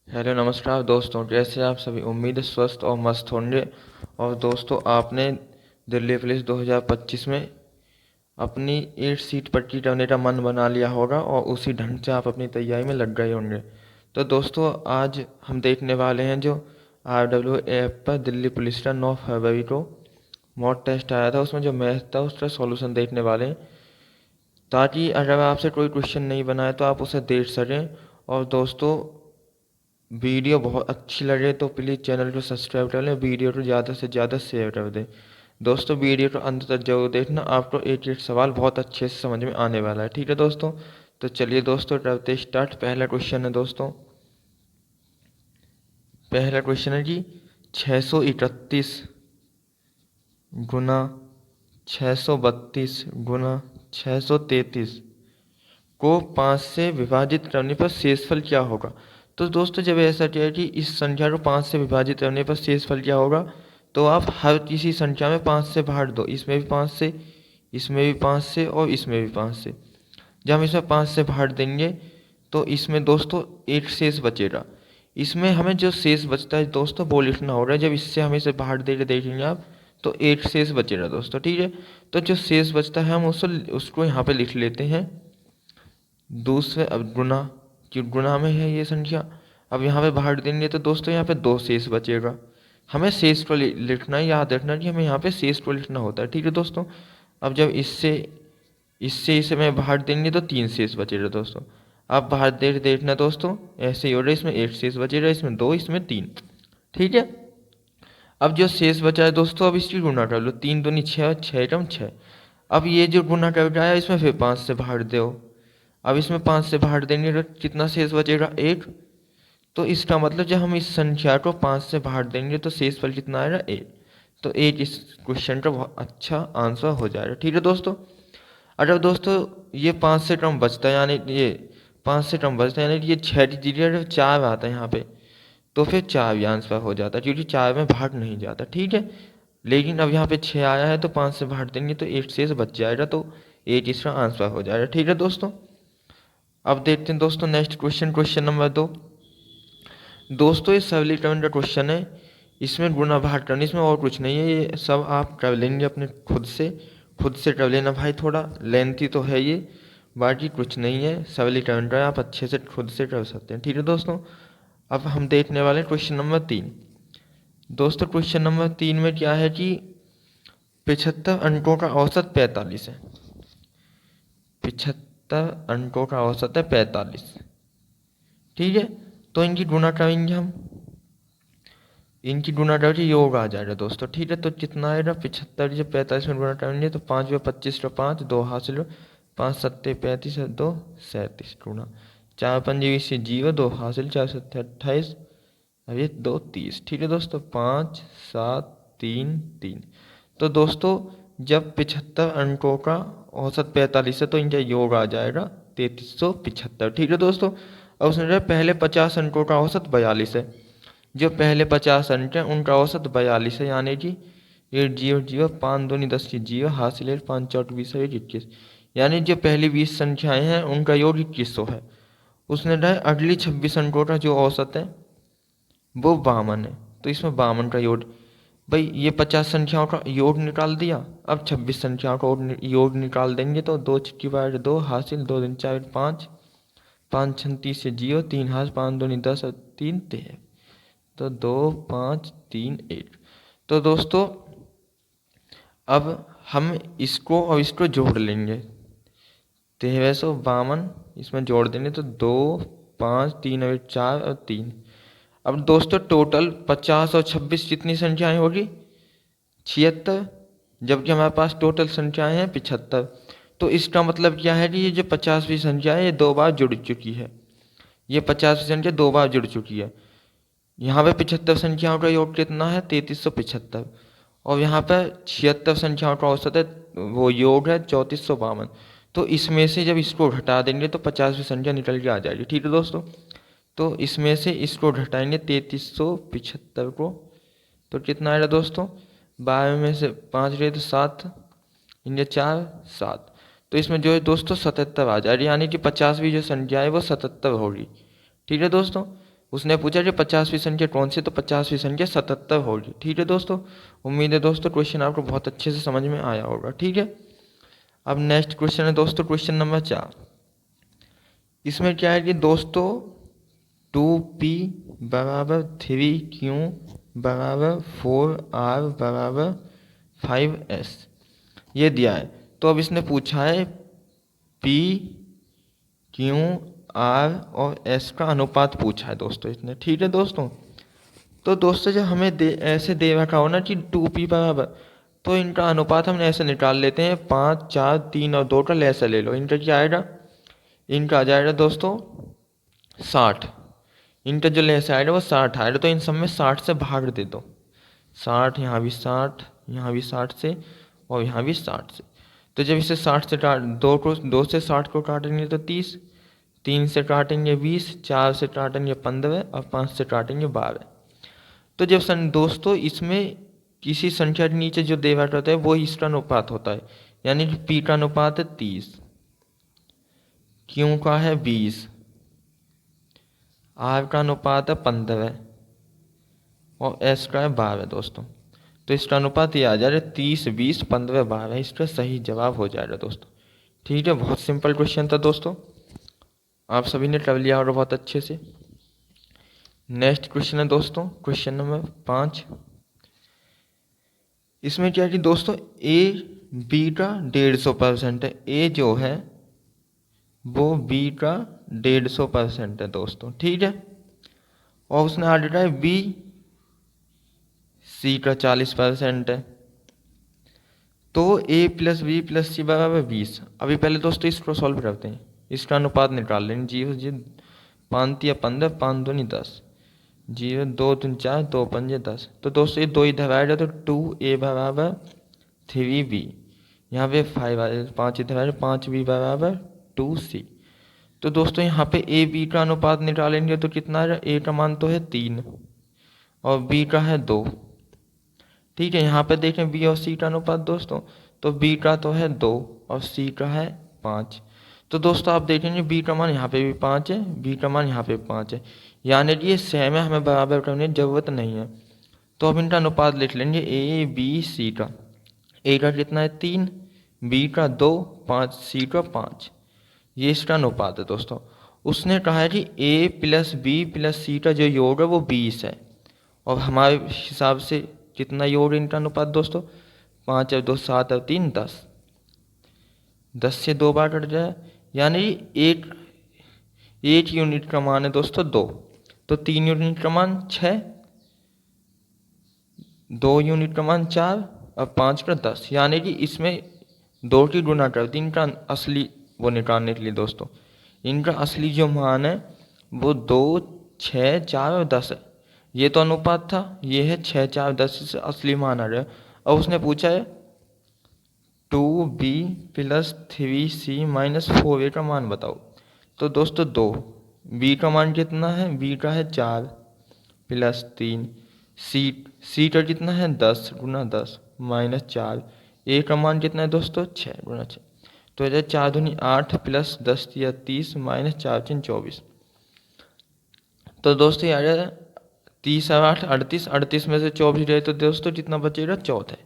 Hello नमस्कार दोस्तों, कैसे आप सभी। उम्मीद है स्वस्थ और मस्त होंगे। और दोस्तों, आपने दिल्ली पुलिस 2025 में अपनी 8 सीट पट्टी करने का मन बना लिया होगा और उसी ढंग से आप अपनी तैयारी में लग गए होंगे। तो दोस्तों, आज हम देखने वाले हैं जो RW ऐप पर दिल्ली पुलिस का 9 फरवरी को मॉक टेस्ट आया था, उसमें जो मैथ था उसका सॉल्यूशन देखने वाले हैं, ताकि अगर आपसे कोई क्वेश्चन नहीं बनाए तो आप उसे देख सकें। और दोस्तों, वीडियो बहुत अच्छी लगे तो प्लीज़ चैनल को सब्सक्राइब कर लें, वीडियो को ज़्यादा से ज़्यादा शेयर कर दें। दोस्तों, वीडियो को अंत तक जरूर देखना, आपको एक एक सवाल बहुत अच्छे से समझ में आने वाला है। ठीक है दोस्तों, तो चलिए दोस्तों करते स्टार्ट। पहला क्वेश्चन है दोस्तों, पहला क्वेश्चन है कि 631 गुना 632 गुना 633 को 5 से विभाजित करने पर शेषफल क्या होगा। तो दोस्तों, जब ऐसा क्या है कि इस संख्या को 5 से विभाजित करने पर शेषफल क्या होगा, तो आप हर किसी संख्या में 5 से भाग दो। इसमें भी 5 से, इसमें भी 5 से और इसमें भी 5 से। जब हम इसमें 5 से भाग देंगे तो इसमें दोस्तों एक शेष बचेगा। इसमें हमें जो शेष बचता है दोस्तों वो लिखना होगा। जब इससे हम इसे भाग देके देखेंगे आप, तो एक शेष बचेगा दोस्तों। ठीक है, तो जो शेष बचता है हम उसको यहाँ पे लिख लेते हैं दूसरे। अब गुना, क्यों गुना में है ये संख्या, अब यहाँ पे भाग देंगे तो दोस्तों यहाँ पे 2 शेष बचेगा। हमें शेष को लिखना है, याद रखना कि हमें यहाँ पे शेष को लिखना होता है। ठीक है दोस्तों, अब जब इससे इससे इसे में भाग देंगे तो 3 शेष बचेगा दोस्तों। अब भाग दे देखना दोस्तों, ऐसे ही हो रहा है, इसमें 1 शेष बचेगा, इसमें 2, इसमें 3। ठीक है, अब जो शेष बचा है दोस्तों, अब इसकी गुना कर लो। 3 दूनी 6, 6 एकम 6। अब ये जो गुना कर रहा है इसमें फिर 5 से भाग दो। अब इसमें 5 से भाग देंगे तो कितना शेष बचेगा, 1। तो इसका मतलब जब हम इस संख्या को 5 से भाग देंगे तो शेषफल कितना आएगा, 1। तो 1 इस क्वेश्चन का बहुत अच्छा आंसर हो जाएगा। ठीक है दोस्तों, अगर दोस्तों ये 5 से कम बचता है, यानी ये 5 से कम बचता है, यानी ये 6 की जगह 4 आता है यहाँ पे, तो फिर 4 भी आंसर हो जाता है, क्योंकि 4 में भाग नहीं जाता। ठीक है, लेकिन अब यहाँ पे 6 आया है तो 5 से भाग देंगे तो 1 शेष बच जाएगा, तो 1 इसका आंसर हो जाएगा। ठीक है दोस्तों, अब देखते हैं दोस्तों नेक्स्ट क्वेश्चन, क्वेश्चन नंबर 2। दोस्तों, ये सरलीकरण का क्वेश्चन है, इसमें गुना भाग करना, इसमें और कुछ नहीं है, ये सब आप कर लेंगे अपने खुद से कर लेना भाई। थोड़ा लेंथी तो है ये, बाकी कुछ नहीं है, सरलीकरण का आप अच्छे से खुद से कर सकते हैं। ठीक है दोस्तों, अब हम देखने वाले हैं क्वेश्चन नंबर 3। दोस्तों, क्वेश्चन नंबर 3 में क्या है कि 75 अंकों का औसत 45 है। 75 अंकों का औसत है 45। ठीक है, तो इनकी गुना करेंगे हम, इनकी गुना करके योग आ जाएगा दोस्तों। ठीक है, तो कितना आएगा, 75 जब 45 में गुना करेंगे तो 5 में 25 का 5, 2 हासिल, 5 सत्ते 35, 2 37 गुना 4 पंजे 20 से 0, 2 हासिल, 4 सत्ते 28, अब ये 2 30। ठीक है दोस्तों, 5 7 3 3। तो दोस्तों, जब 75 अंकों का औसत 45 है तो इनका योग आ जाएगा 3375। ठीक है दोस्तों, अब उसने पहले 50 अंकों का औसत 42 है। जो पहले 50 अंक हैं उनका औसत 42 है, यानी कि 8 0 0, 5 दूनी 10 की 0 हासिल है, 5 4 20 है 21। यानी जो पहली 20 संख्याएं हैं उनका योग 2100 है। उसने कहा अगली 26 अंकों का जो औसत है वो 52 है, तो इसमें 52 का योग। भाई ये 50 संख्याओं का योग निकाल दिया, अब 26 संख्याओं का योग निकाल देंगे तो 2 छिक्की 2 हासिल, 2 दिन 4 5, 5 36 से 0, 3 हाथ 5 दूनी 10 और 3 13, तो 2 5 3 1। तो दोस्तों, अब हम इसको और इसको जोड़ लेंगे, 1352 इसमें जोड़ देंगे तो 2 5 3 और 4 और 3। अब दोस्तों टोटल 50 और 26 कितनी संख्याएं होगी, 76, जबकि हमारे पास टोटल संख्याएं हैं 75। तो इसका मतलब क्या है कि ये जो 50वीं संख्या है ये 2 बार जुड़ चुकी है, ये 50वीं संख्या 2 बार जुड़ चुकी है। यहाँ पे 75 संख्याओं का योग कितना है, 3375, और यहाँ पर 76 संख्याओं का औसत है, वो योग है 3452। तो इसमें से जब इसको घटा देंगे तो 50वीं संख्या निकल के आ जाएगी। ठीक है दोस्तों, तो इसमें से इसको घटाएंगे 3375 को, तो कितना आएगा दोस्तों, 12 में से 5 रहे तो 7, इनके 4 7, तो इसमें जो है दोस्तों 77 आ जाएगी, यानी कि 50वीं जो संख्या है वो 77 होगी। ठीक है दोस्तों, उसने पूछा कि 50वीं संख्या कौन सी, तो 50वीं संख्या 77 होगी। ठीक है दोस्तों, उम्मीद है दोस्तों क्वेश्चन आपको बहुत अच्छे से समझ में आया होगा। ठीक है, अब नेक्स्ट क्वेश्चन है दोस्तों क्वेश्चन नंबर 4। इसमें क्या है कि दोस्तों 2p बराबर 3q बराबर 4r बराबर 5s ये दिया है। तो अब इसने पूछा है p q r और s का अनुपात पूछा है दोस्तों इसने। ठीक है दोस्तों, तो दोस्तों जब हमें ऐसे दे रखा हो ना कि 2p बराबर, तो इनका अनुपात हम ऐसे निकाल लेते हैं 5 4 3 और 2 का लैसा ले लो। इनका क्या आएगा, इनका आ जाएगा दोस्तों 60। इनका जो लैसा आएगा वो 60 आएगा, तो इन सब में 60 से भाग दे दो। 60 यहाँ भी 60, यहाँ भी 60 से और यहाँ भी 60 से। तो जब इसे 60 से काट 2 से 60 को काटेंगे तो 30, 3 से काटेंगे 20, 4 से काटेंगे 15 और 5 से काटेंगे 12। तो जब दोस्तों इसमें किसी संख्या के नीचे जो दे रखा होता है वो इसका अनुपात होता है, यानी कि पी का अनुपात है 30, क्यू का है 20, आर का अनुपात है 15 और एस का है 12 दोस्तों। तो इसका अनुपात ये आ जाएगा 30 20 15 12, इसका सही जवाब हो जाएगा दोस्तों। ठीक है, बहुत सिंपल क्वेश्चन था दोस्तों, आप सभी ने कर लिया होगा बहुत अच्छे से। नेक्स्ट क्वेश्चन है दोस्तों क्वेश्चन नंबर 5। इसमें क्या है कि दोस्तों ए बी का 150% है, ए जो है वो बी का 150% है दोस्तों। ठीक है, और उसने आगे कहा है बी सी का 40% है, तो ए प्लस बी प्लस सी बराबर 20। अभी पहले दोस्तों इसको सॉल्व करते हैं, इसका अनुपात निकाल लेंगे। 0 0 5 या 15, 5 2 10, 0 2 3 4, 2 5 10। तो दोस्तों ये 2 इधर आएगा तो 2a बराबर 3b, यहाँ पे 5 आएगा, 5 इधर आएगा 5b बराबर 2c। तो दोस्तों यहाँ पे ए बी का अनुपात निकालेंगे तो कितना आएगा, ए का मान तो है 3 और बी का है 2। ठीक है, यहाँ पे देखें बी और सी का अनुपात दोस्तों, तो बी का तो है 2 और सी का है 5। तो दोस्तों आप देखेंगे बी का मान यहाँ पे भी 5 है, बी का मान यहाँ पे 5 है, यानी कि ये सेम है, हमें बराबर करने की जरूरत नहीं है। तो अब इनका अनुपात लिख लेंगे ए बी सी का। ए का कितना है 3, बी का 2, 5, सी का 5, ये इसका अनुपात है दोस्तों। उसने कहा है कि ए प्लस बी प्लस सी का जो योग है वो 20 है, और हमारे हिसाब से कितना योग है इनका अनुपात दोस्तों, 5 और 2 7 और 3 10, 10 से 2 बार कट जाए, यानी एक यूनिट का मान है दोस्तों 2, तो 3 यूनिट का मान 6, 2 यूनिट का मान 4 और 5 का 10, यानी कि इसमें 2 की गुना कर दी इनका असली वो निकालने के लिए दोस्तों। इनका असली जो मान है वो 2 6 4 और 10 है। ये तो अनुपात था, ये है 6 4 10 से असली मान आ रहा है। और उसने पूछा है 2b plus 3c minus 4a का मान बताओ। तो दोस्तों 2, b का मान कितना है, b का है 4 प्लस 3, c का कितना है 10 गुना 10 माइनस 4, a का मान कितना है दोस्तों 6 गुना 6। तो इधर 4 दूनी 8 प्लस 10 या 30 माइनस 4 3 24। तो दोस्तों यार 30 और 8 38, 38 में से 24 गए तो दोस्तों कितना बचेगा 14,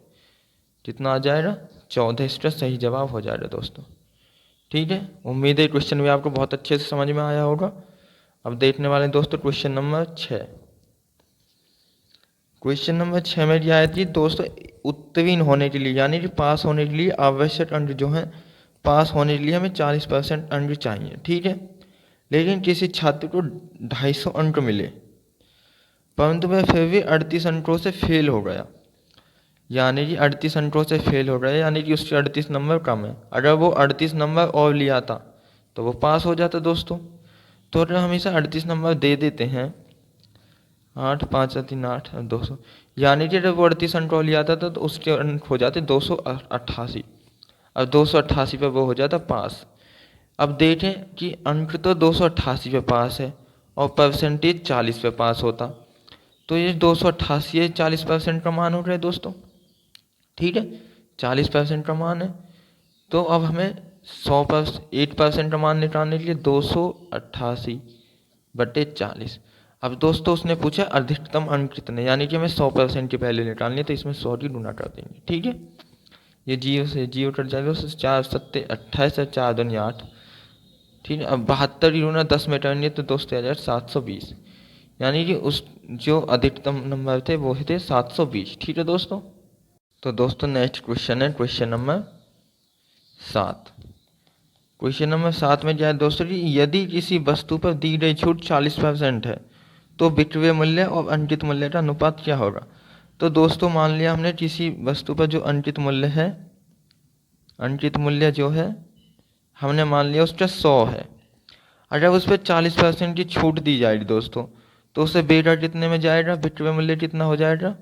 कितना आ जाएगा 14, इसका सही जवाब हो जाएगा दोस्तों। ठीक है, उम्मीद है क्वेश्चन भी आपको बहुत अच्छे से समझ में आया होगा। अब देखने वाले दोस्तों क्वेश्चन नंबर 6। क्वेश्चन नंबर 6 में क्या है कि दोस्तों उत्तीर्ण होने के लिए यानी कि पास होने के लिए आवश्यक अंक जो है, पास होने के लिए हमें 40% अंक चाहिए। ठीक है, लेकिन किसी छात्र को 250 अंक मिले परंतु वह फिर भी 38 अंकों से फेल हो गया, यानी कि 38 अंकों से फेल हो गया, यानी कि उसके 38 नंबर कम है। अगर वो 38 नंबर और लिया था तो वो पास हो जाता दोस्तों। तो अगर हम इसे 38 नंबर दे देते हैं, 8 5 3 8 200, यानी कि अगर वो 38 अंक और लिया था तो उसके अंक हो जाते 288, और 288 पे वो हो जाता पास। अब देखें कि अंक तो 288 पे पास है और परसेंटेज 40 पे पास होता, तो ये 288 40% का मान हो रहा है दोस्तों। ठीक है, 40% का मान है, तो अब हमें 8% का मान निकालने के लिए 288/40। अब दोस्तों उसने पूछा अधिकतम अंक कितने, यानी कि हमें 100% की वैल्यू निकालनी है, तो इसमें 100 की गुना कर देंगे। ठीक है, ये जीरो से जीरो कट जाएगा, उससे 4 सत्ते 28 और 4 दूनी 8। ठीक है, अब 72 की गुना 10 में करनी है, तो दोस्तों आ जाएगा 720, यानी कि उस जो अधिकतम नंबर थे वो थे 720। ठीक है दोस्तों, तो दोस्तों नेक्स्ट क्वेश्चन है क्वेश्चन नंबर 7। क्वेश्चन नंबर 7 में क्या है दोस्तों कि यदि किसी वस्तु पर दी गई छूट 40% है तो विक्रय मूल्य और अंकित मूल्य का अनुपात क्या होगा। तो दोस्तों मान लिया हमने किसी वस्तु पर जो अंकित मूल्य है, अंकित मूल्य जो है हमने मान लिया उसका 100 है। अगर उस पर 40% की छूट दी जाएगी दोस्तों, तो उसे बेचा कितने में जाएगा, विक्रय मूल्य कितना हो जाएगा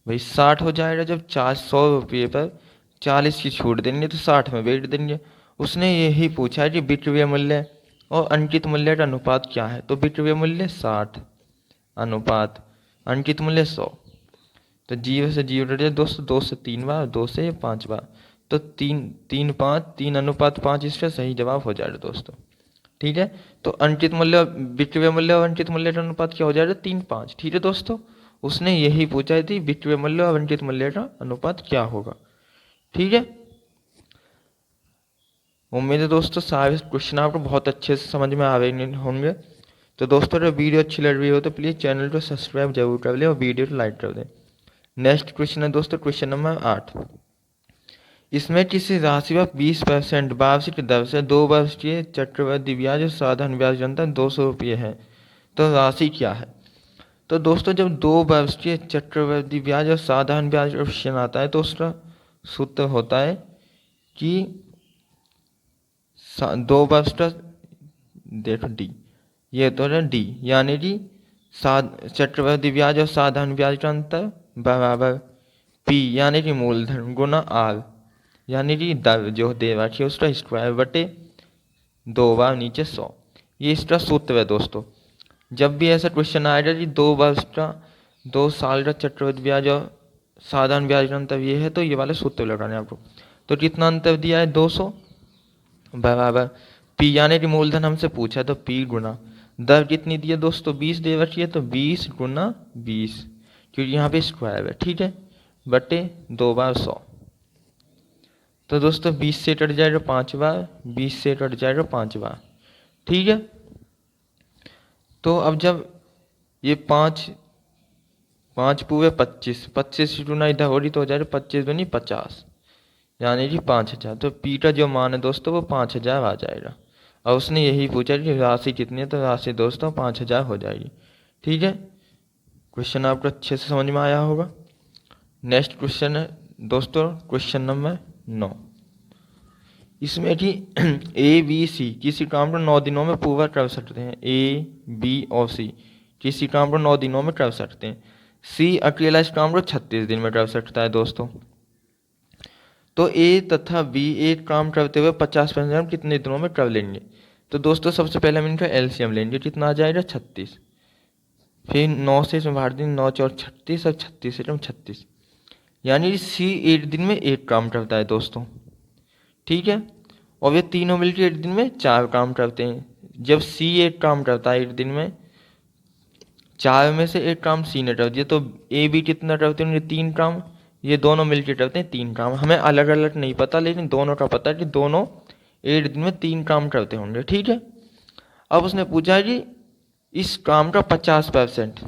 भाई 60 हो जाएगा। जब 400 रुपये पर 40 की छूट देंगे तो 60 में बेच देंगे। उसने यही पूछा है कि विक्रय मूल्य और अंकित मूल्य का अनुपात क्या है, तो विक्रय मूल्य 60 अनुपात अंकित मूल्य 100। तो जीरो से जीरो कट जाए दोस्तों, 2 से 3 बार, 2 से 5 बार, तो 3 इसका सही जवाब हो जाएगा दोस्तों। ठीक है, तो अंकित मूल्य विक्रय मूल्य और अंकित मूल्य का अनुपात क्या हो जाएगा 3:5। ठीक है दोस्तों, उसने यही पूछा थी विक्रय मूल्य और अंकित मूल्य का अनुपात क्या होगा। ठीक है, उम्मीद है दोस्तों सारे क्वेश्चन आपको बहुत अच्छे से समझ में आ रहे होंगे। तो दोस्तों अगर वीडियो अच्छी लग रही हो तो प्लीज़ चैनल को सब्सक्राइब जरूर कर लें और वीडियो को लाइक कर दें। नेक्स्ट क्वेश्चन है दोस्तों क्वेश्चन नंबर 8। इसमें किसी राशि पर 20% वार्षिक दर से 2 वर्ष के चक्रवृद्धि ब्याज और साधारण ब्याज अंतर 200 रुपये है, तो राशि क्या है। तो दोस्तों जब 2 वर्ष के चक्रवृद्धि ब्याज और साधारण ब्याज ऑप्शन आता है तो उसका सूत्र होता है कि 2 वर्ष का, देखो डी, ये तो है डी, यानी कि चक्रवृद्धि ब्याज और साधारण ब्याज का अंतर बराबर पी यानी कि मूलधन गुना आर यानी कि दर जो दे रखी है उसका स्क्वायर बटे 2 बार नीचे 100। ये इसका सूत्र है दोस्तों। जब भी ऐसा क्वेश्चन आएगा कि 2 वर्ष का 2 साल का चक्रवृद्धि ब्याज और साधारण ब्याज का अंतर ये है, तो ये वाले सूत्र लगाने आपको। तो कितना अंतर दिया है 200 बराबर पी यानी कि मूलधन हमसे पूछा तो पी गुना दर कितनी दी है दोस्तों 20 दे रखी है, तो 20 गुना 20 क्योंकि यहाँ पे स्क्वायर है। ठीक है, बटे 2 बार 100। तो दोस्तों 20 से कट जाएगा 5 बार, 20 से कट जाएगा 5 बार। ठीक है, तो अब जब ये 5 पूरे 25, 25 की गुना इधर हो रही तो हो जाएगा 25 दूनी 50 यानी कि 5000। तो पी का जो मान है दोस्तों वो 5000 आ जाएगा। और उसने यही पूछा कि राशि कितनी है, तो राशि दोस्तों 5000 हो जाएगी। ठीक है, क्वेश्चन आपको अच्छे से समझ में आया होगा। नेक्स्ट क्वेश्चन है दोस्तों क्वेश्चन नंबर 9। इसमें कि ए बी सी किसी काम को 9 दिनों में पूरा कर सकते हैं। ए बी और सी किसी काम को 9 दिनों में कर सकते हैं। सी अकेला इस काम को 36 दिन में कर सकता है दोस्तों। तो ए तथा बी एक काम करते हुए 50% कितने दिनों में कर लेंगे। तो दोस्तों सबसे पहले हम इनका एलसीएम लेंगे, कितना आ जाएगा 36। फिर 9 से इसमें बाहर दिन 9 4 36 और 36 से 36 यानी सी एक दिन में एक काम करता है दोस्तों। ठीक है, और ये तीनों मिलकर एक दिन में 4 काम करते हैं। जब सी एक काम करता है एक दिन में, 4 में से एक काम सी ने कर दिया, तो ए बी कितना करते होंगे 3 काम, ये दोनों मिलकर करते हैं 3 काम। हमें अलग अलग नहीं पता, लेकिन दोनों का पता है कि दोनों एक दिन में 3 काम करते होंगे। ठीक है, अब उसने पूछा कि इस काम का 50%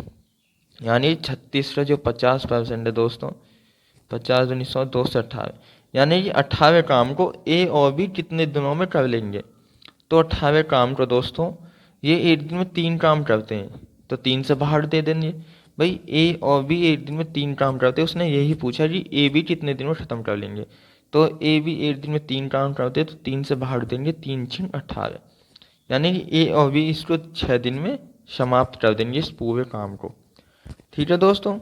यानी 36 का जो 50% है दोस्तों, 50 दूनी 100 2 से 18 यानी कि 18 काम को ए और बी कितने दिनों में कर लेंगे। तो 18 काम को दोस्तों ये एक दिन में 3 काम करते हैं, तो 3 से बाहर दे देंगे। भाई ए और बी एक दिन में 3 काम करते हैं, उसने यही पूछा कि ए बी कितने दिन में ख़त्म कर लेंगे। तो ए बी एक दिन में 3 काम करते हैं, तो 3 से बाहर देंगे, 3 6 18 यानी कि ए और बी इसको 6 दिन में समाप्त कर देंगे इस पूरे काम को। ठीक है दोस्तों,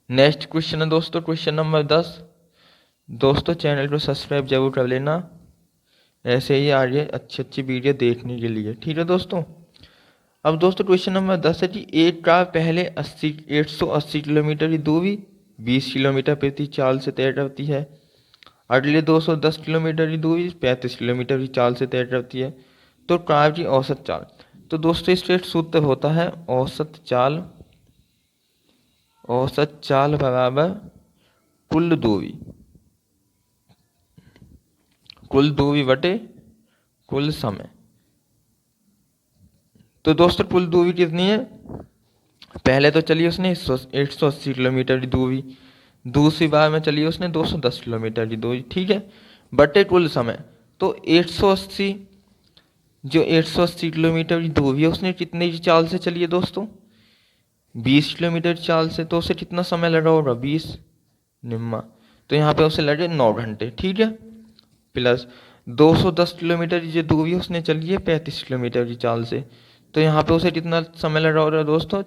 नेक्स्ट क्वेश्चन है दोस्तों क्वेश्चन नंबर 10। दोस्तों चैनल को सब्सक्राइब जरूर कर लेना, ऐसे ही आगे अच्छी अच्छी वीडियो देखने के लिए। ठीक है दोस्तों, अब दोस्तों क्वेश्चन नंबर 10 है कि एक कार पहले 180 किलोमीटर की दूरी 20 किलोमीटर प्रति चाल से तय करती है, अगले 210 किलोमीटर की दूरी 35 किलोमीटर की चाल से तय करती है। तो कार की औसत चाल। तो दोस्तों स्ट्रेट सूत्र होता है औसत चाल बराबर कुल दूरी बटे कुल समय। तो दोस्तों कुल दूरी कितनी है, पहले तो चलिए उसने 180 किलोमीटर की दूरी, दूसरी बार में चलिए उसने 210 किलोमीटर की दूरी, ठीक है, बटे कुल समय। तो 880 जो 880 किलोमीटर की दूरी है उसने कितने की चाल से चली है दोस्तों, 20 किलोमीटर की चाल से। तो उसे कितना समय लगा होगा, 20 निम्मा, तो यहाँ पे उसे लगे 9 घंटे, ठीक है। प्लस 210 किलोमीटर की जो दूरी उसने चली है 35 किलोमीटर की चाल से, तो यहाँ पे उसे कितना समय लग रहा है दोस्तों,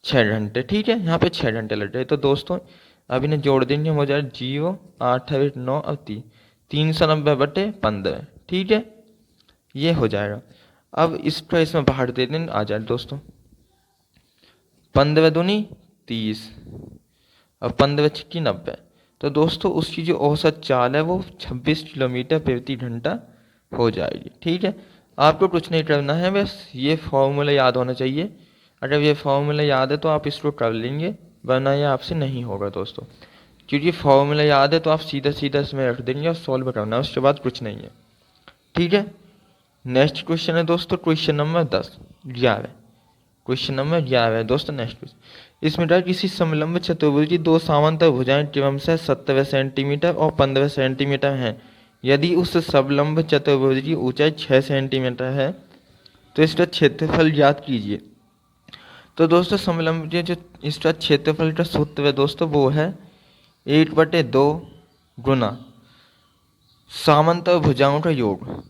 6 घंटे, ठीक है। यहाँ पे 6 घंटे लग रहे। तो दोस्तों अब इन्हें जोड़ देंगे, हो जाए 0 8 8 9 और 390/15, ठीक है, ये हो जाएगा। अब इसका इसमें बाहर दे देंगे, आ जाए दोस्तों 15 दूनी 30 और 15 छक्की 90। तो दोस्तों उसकी जो औसत चाल है वो 26 किलोमीटर प्रति घंटा हो जाएगी, ठीक है। आपको कुछ नहीं करना है, बस ये फॉर्मूला याद होना चाहिए। अगर ये फॉर्मूला याद है तो आप इसको कर लेंगे, वरना ये आपसे नहीं होगा दोस्तों। क्योंकि फॉर्मूला याद है तो आप सीधा सीधा इसमें रख देंगे और सॉल्व करना है, उसके बाद कुछ नहीं है, ठीक है। नेक्स्ट क्वेश्चन है दोस्तों क्वेश्चन नंबर 11। क्वेश्चन नंबर 11 दोस्तों नेक्स्ट क्वेश्चन। इसमें था किसी समलंब चतुर्भुज की दो समांतर भुजाएं क्रमशः 17 सेंटीमीटर और 15 सेंटीमीटर हैं। यदि उस समलंब चतुर्भुज की ऊंचाई 6 सेंटीमीटर है तो इसका क्षेत्रफल ज्ञात कीजिए। तो दोस्तों समलंब के जो इसका क्षेत्रफल का सूत्र है दोस्तों वो है 1/2 गुना समांतर भुजाओं का योग,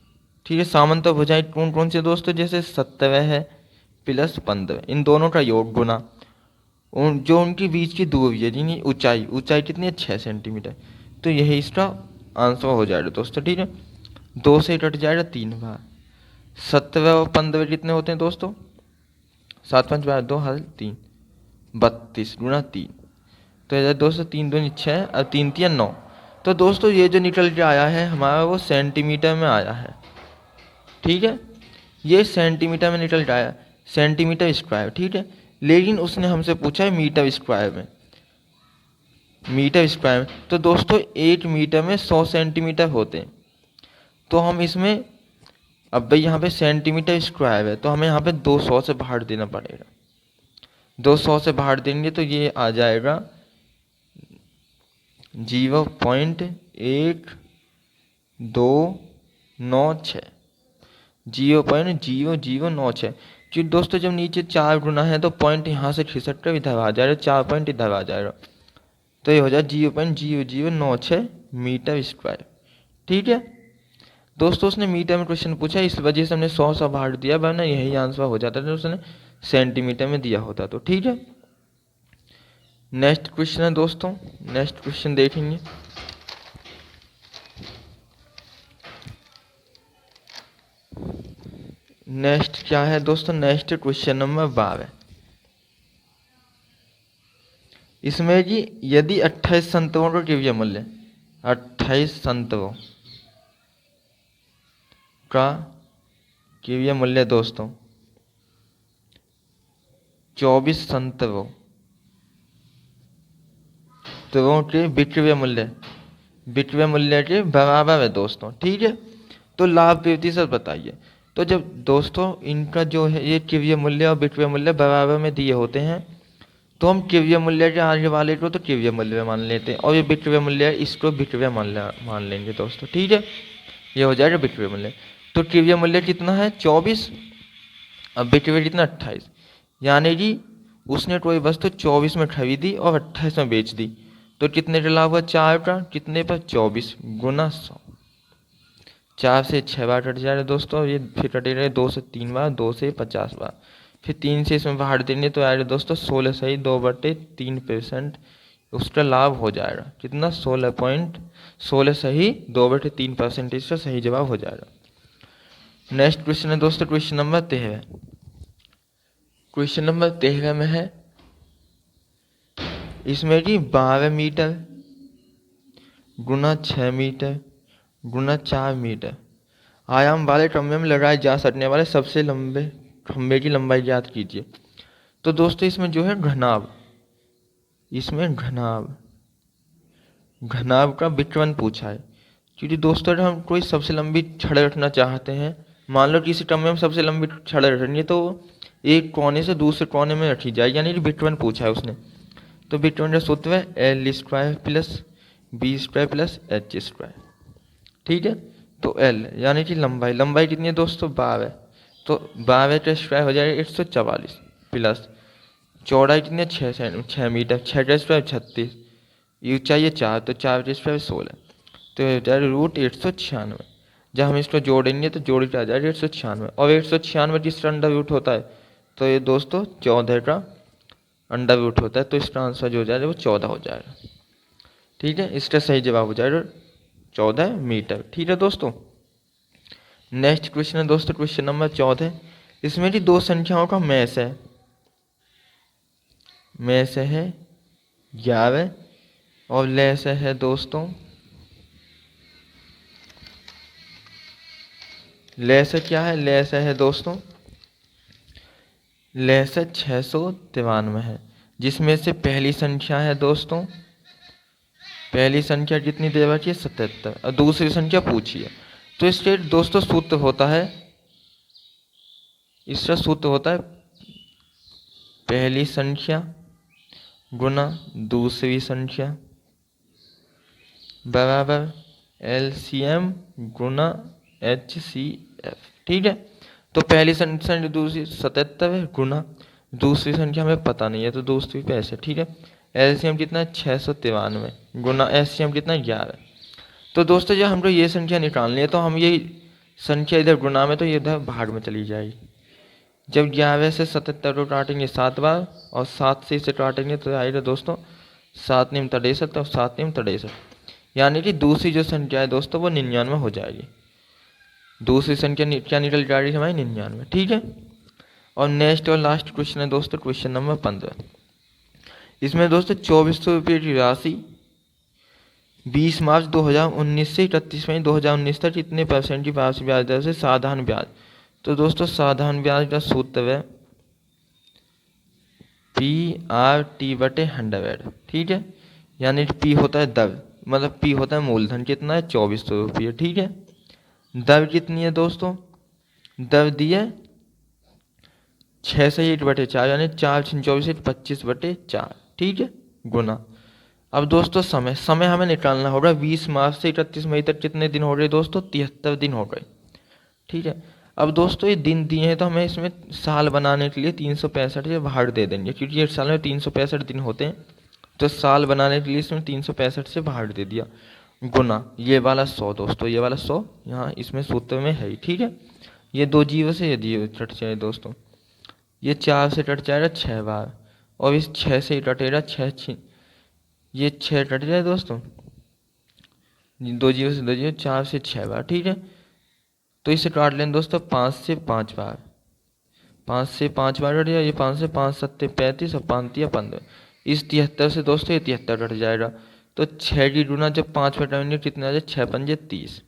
ठीक है। समांतर भुजाएं कौन कौन से दोस्तों, जैसे 17 है प्लस 15, इन दोनों का योग गुना जो उनके बीच की दूरी है, जिनकी ऊंचाई कितनी है, 6 सेंटीमीटर। तो यही इसका आंसर हो जाएगा दोस्तों, ठीक है। 2 से कट जाएगा 3 बार, 17 और 15 कितने होते हैं दोस्तों, 7 5 12 2 हल 3 32 गुना 3, तो इधर दोस्तों 3 2 6 और 3 3 9। तो दोस्तों ये जो निकल के आया है हमारा वो सेंटीमीटर में आया है, ठीक है, ये सेंटीमीटर में निकल के आया, सेंटीमीटर स्क्वायर, ठीक है। लेकिन उसने हमसे पूछा है मीटर स्क्वायर में, तो दोस्तों 1 मीटर में 100 सेंटीमीटर होते हैं। तो हम इसमें अब भाई यहाँ पे सेंटीमीटर स्क्वायर है तो हमें यहाँ पे 200 से बाहर देना पड़ेगा, 200 से बाहर देंगे तो ये आ जाएगा 0.1296, 0.0096। कि दोस्तों जब नीचे 4 गुना है तो पॉइंट यहाँ से खिसक कर इधर आ जाएगा, 4 पॉइंट इधर आ जाएगा, तो ये हो जाए 0.0096 मीटर स्क्वायर, ठीक है। दोस्तों उसने मीटर में क्वेश्चन पूछा, इस वजह से हमने 100 से बाहर दिया, वरना यही आंसर हो जाता था, उसने सेंटीमीटर में दिया होता तो, ठीक है। नेक्स्ट क्वेश्चन है दोस्तों, नेक्स्ट क्वेश्चन देखेंगे। नेक्स्ट क्या है दोस्तों, नेक्स्ट क्वेश्चन नंबर 12। इसमें कि यदि 28 संतरों का केवीय मूल्य 28 संतरों का केवीय मूल्य दोस्तों 24 संतरों के विक्रय मूल्य के बराबर है दोस्तों, ठीक है। तो लाभ प्रतिशत बताइए। तो जब दोस्तों इनका जो है ये क्रय मूल्य और विक्रय मूल्य बराबर में दिए होते हैं तो हम क्रय मूल्य के आगे वाले को तो क्रय मूल्य मान लेते हैं और ये विक्रय मूल्य है इसको विक्रय मान लेंगे दोस्तों, ठीक है। ये हो जाएगा विक्रय मूल्य। तो क्रय मूल्य कितना है 24, अब विक्रय कितना 28, यानी कि उसने कोई वस्तु 24 में खरीदी और 28 में बेच दी, तो कितने का लाभ हुआ 4 का, कितने पर 24 गुना 100, 4 से 6 बार कट जाएगा दोस्तों, ये फिर कटेगा 2 से 3 बार, 2 से 50 बार, फिर 3 से इसमें बाहर देंगे तो आएगा दोस्तों 16 सही 2/3%, उसका लाभ हो जाएगा कितना 16 सही 2/3%, इसका सही जवाब हो जाएगा। नेक्स्ट क्वेश्चन है दोस्तों क्वेश्चन नंबर 13। क्वेश्चन नंबर 13 में है इसमें कि 12 मीटर गुना 6 मीटर गुना 4 मीटर आयाम वाले खंभे में लगाए जा सकने वाले सबसे लंबे खंभे की लंबाई ज्ञात कीजिए। तो दोस्तों इसमें जो है घनाभ, इसमें घनाभ का विकर्ण पूछा है। क्योंकि दोस्तों अगर हम कोई सबसे लंबी छड़ रखना चाहते हैं, मान लो किसी खंभे में सबसे लंबी छड़ रखनी है, तो एक कोने से दूसरे कोने में रखी जाए, यानी कि विकर्ण पूछा है उसने। तो विकर्ण का सूत्र है l square plus b square plus h square. ठीक है, तो एल यानी कि लंबाई कितनी है दोस्तों 12, तो 12 का स्क्वायर हो जाएगा 144 प्लस चौड़ाई कितनी है 6 मीटर, 6 का स्क्वायर 36, ऊंचाई है 4, तो 4 का स्क्वायर 16, तो हो जाएगा रूट 196। जब हम इसको जोड़ेंगे तो जोड़ के आ जाएगा 196, और 196 किसका अंडर रूट होता है, तो ये दोस्तों 14 का अंडर रूट होता है, तो इसका आंसर जो हो जाएगा वो 14 हो जाएगा। ठीक है, इसका सही जवाब हो जाएगा 14 मीटर। ठीक है दोस्तों, नेक्स्ट क्वेश्चन है दोस्तों क्वेश्चन नंबर 14। इसमें भी दो संख्याओं का मैस है 11 और लेस है दोस्तों, लेस क्या है, लेस है दोस्तों, लेस 693 है, जिसमें से पहली संख्या है दोस्तों, पहली संख्या कितनी दे रखी है 77, और दूसरी संख्या पूछी है। तो इसके दोस्तों सूत्र होता है, इसका सूत्र होता है पहली संख्या गुना दूसरी संख्या बराबर LCM गुना HCF। ठीक है, तो पहली संख्या दूसरी 77 है गुना दूसरी संख्या हमें पता नहीं है, तो दूसरी पे ऐसे। ठीक है, LCM कितना है 693 गुना HCM कितना है 11। तो दोस्तों जब हमको ये संख्या निकालनी है, तो हम ये संख्या इधर गुना में, तो ये इधर भाग में चली जाएगी। जब 11 से 77 को काटेंगे 7 बार, और 7 से इसे काटेंगे तो आएगा दोस्तों 7 नीम 63 और 7 नीम 63, यानी कि दूसरी जो संख्या है दोस्तों वो 99 हो जाएगी। दूसरी संख्या क्या निकल जाएगी हमारी 99। ठीक है, और नेक्स्ट और लास्ट क्वेश्चन है दोस्तों क्वेश्चन नंबर 15। इसमें दोस्तों 2400 रुपये की राशि 20 मार्च 2019 से 31 मई 2019 तक कितने % की वार्षिक ब्याज दर से साधारण ब्याज। तो दोस्तों साधारण ब्याज का सूत्र है PRT/100। ठीक है, यानी P होता है दर, मतलब P होता है मूलधन, कितना है 2400 रुपये। ठीक है, दर कितनी है दोस्तों, दर दी है 6 से 1/4, यानी 4 24 25/4। ठीक है, गुना। अब दोस्तों समय हमें निकालना होगा, 20 मार्च से 31 मई तक कितने दिन हो गए दोस्तों, 73 दिन हो गए। ठीक है, अब दोस्तों ये दिन दिए हैं, तो हमें इसमें साल बनाने के लिए 365 से भाग दे देंगे, क्योंकि एक साल में 365 दिन होते हैं, तो साल बनाने के लिए इसमें 365 से भाग दे दिया, गुना ये वाला 100 दोस्तों, ये वाला 100 यहाँ इसमें सूत्र में है ही। ठीक है, ये 2 जीरो से ये जीरो कट जाए दोस्तों, ये 4 से कट जाएगा 6 बार, और इस 6 से कटेगा 6, ये 6 कट जाए दोस्तों, 2 जीरो से 2 जीरो, 4 से 6 बार। ठीक है, तो इसे काट लें दोस्तों 5 से 5 बार, 5 से 5 बार कट जाए, ये 5 से 5 7 35 और 5 3 15, इस 73 से दोस्तों ये 73 कट जाएगा, तो 6 की गुना जब 5 पे करेंगे कितना आ जाए 6 पंजे 30,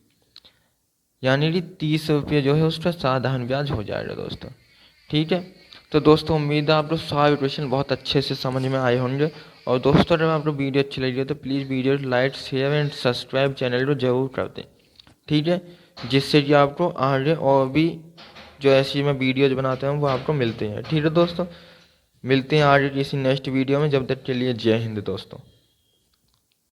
यानी कि 30 रुपये जो है उसका साधारण ब्याज हो जाएगा दोस्तों। ठीक है, तो दोस्तों उम्मीद है आप लोग सारे क्वेश्चन बहुत अच्छे से समझ में आए होंगे। और दोस्तों अगर आप लोग वीडियो अच्छी लगी है तो please video like share and subscribe channel को जरूर कर दें। ठीक है, जिससे कि आपको आगे और भी जो ऐसी मैं वीडियोज बनाते हैं वो आपको मिलते हैं। ठीक है दोस्तों, मिलते हैं आगे किसी नेक्स्ट वीडियो में, जब तक के लिए जय हिंद दोस्तों।